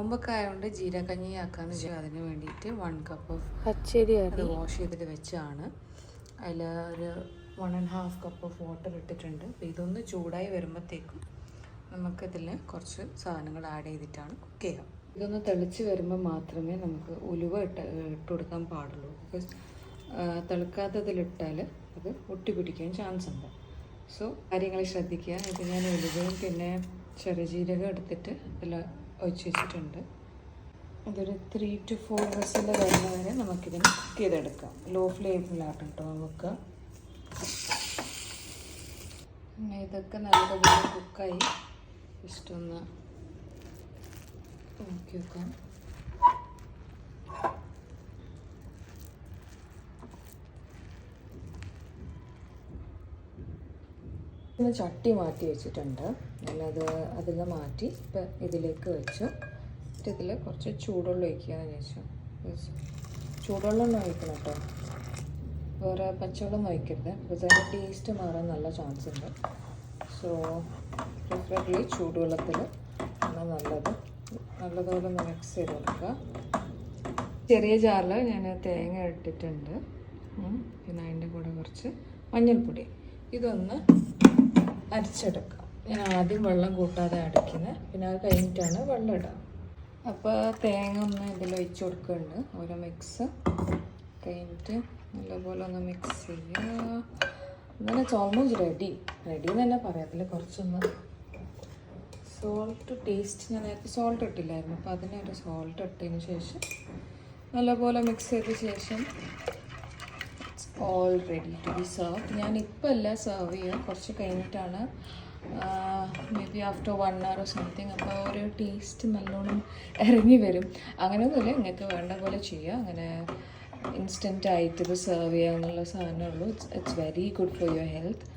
നോമ്പൊക്കെ ആയതുകൊണ്ട് ജീരകഞ്ഞി ആക്കാന്ന് വെച്ചാൽ അതിന് വേണ്ടിയിട്ട് 1 കപ്പ് ഓഫ് പച്ചരി അത് വാഷ് ചെയ്തിട്ട് വെച്ചാണ്. അതിൽ ഒരു 1.5 കപ്പ് ഓഫ് വാട്ടർ ഇട്ടിട്ടുണ്ട്. അപ്പോൾ ഇതൊന്ന് ചൂടായി വരുമ്പോഴത്തേക്കും നമുക്കിതിൽ കുറച്ച് സാധനങ്ങൾ ആഡ് ചെയ്തിട്ടാണ് കുക്ക് ചെയ്യുക. ഇതൊന്ന് തെളിച്ച് വരുമ്പോൾ മാത്രമേ നമുക്ക് ഉലുവ ഇട്ട് കൊടുക്കാൻ പാടുള്ളൂ. ബിക്കോസ് തിളക്കാത്തതിലിട്ടാൽ അത് ഒട്ടിപ്പിടിക്കാൻ ചാൻസ് ഉണ്ട്. സോ കാര്യങ്ങൾ ശ്രദ്ധിക്കുക. ഇത് ഞാൻ ഉലുവയും പിന്നെ ചെറിയ ജീരകം എടുത്തിട്ട് ഇതിൽ ഒഴിച്ച് വെച്ചിട്ടുണ്ട്. അതൊരു 3 to 4 വിസിൽ വരുന്ന വരെ നമുക്കിതിന് കുക്ക് ചെയ്തെടുക്കാം. ലോ ഫ്ലെയിമിലാണ് കേട്ടോ നമുക്ക്. പിന്നെ ഇതൊക്കെ നല്ലതുപോലെ കുക്കായി ഇഷ്ടമൊന്ന് നോക്കി വെക്കാം. ഇന്ന് ചട്ടി മാറ്റി വെച്ചിട്ടുണ്ട്. ഞാനത് അതിൽ നിന്ന് മാറ്റി ഇപ്പം ഇതിലേക്ക് വെച്ചു. ഇതിൽ കുറച്ച് ചൂടുവെള്ളം ഒഴിക്കുകയെന്ന് വിചാരിച്ചു. ചൂടുവെള്ളം ഒഴിക്കണം കേട്ടോ, വേറെ പച്ചവെള്ളം ഒഴിക്കരുത്. ബിക്കോസ് അതിൻ്റെ ടേസ്റ്റ് മാറാൻ നല്ല ചാൻസ് ഉണ്ട്. സോ പ്രിഫറബിളി ചൂടുവെള്ളത്തിൽ ആണ് നല്ലത്. നല്ലതുപോലെ ഒന്ന് മിക്സ് ചെയ്ത് കൊടുക്കുക. ചെറിയ ജാറിൽ ഞാൻ തേങ്ങ ഇട്ടിട്ടുണ്ട്. പിന്നെ അതിൻ്റെ കൂടെ കുറച്ച് മഞ്ഞൾപ്പൊടി. ഇതൊന്ന് അരച്ചെടുക്കാം. ഞാൻ ആദ്യം വെള്ളം കൂട്ടാതെ അടയ്ക്കുന്നത്, പിന്നെ അത് കഴിഞ്ഞിട്ടാണ് വെള്ളം ഇടുക. അപ്പോൾ തേങ്ങ ഒന്ന് ഇതിൽ ഒഴിച്ച് കൊടുക്കുന്നുണ്ട്. ഓരോ മിക്സ് കഴിഞ്ഞിട്ട് നല്ലപോലെ ഒന്ന് മിക്സ് ചെയ്യുക. അങ്ങനെ ഇറ്റ്സ് ഓൾമോസ്റ്റ് റെഡി എന്ന് തന്നെ പറയാം. അതിൽ കുറച്ചൊന്ന് സോൾട്ട് ടേസ്റ്റ്, ഞാൻ നേരത്തെ സോൾട്ട് ഇട്ടില്ലായിരുന്നു, അപ്പോൾ അതിനൊരു സോൾട്ട് ഇട്ടതിന് ശേഷം നല്ലപോലെ മിക്സ് ചെയ്ത ശേഷം all ready to be serve. ഞാനിപ്പോൾ അല്ല സെർവ് ചെയ്യുക, കുറച്ച് കഴിഞ്ഞിട്ടാണ്, maybe after 1 hour something. അപ്പോൾ ഒരു ടേസ്റ്റ് നല്ലോണം ഇറങ്ങി വരും. അങ്ങനെയൊന്നുമില്ല, നിങ്ങൾക്ക് വേണ്ട പോലെ ചെയ്യുക. അങ്ങനെ ഇൻസ്റ്റൻ്റ് ആയിട്ട് ഇത് സെർവ് ചെയ്യുക എന്നുള്ള സാധനമേ ഉള്ളൂ. It's very good for your health.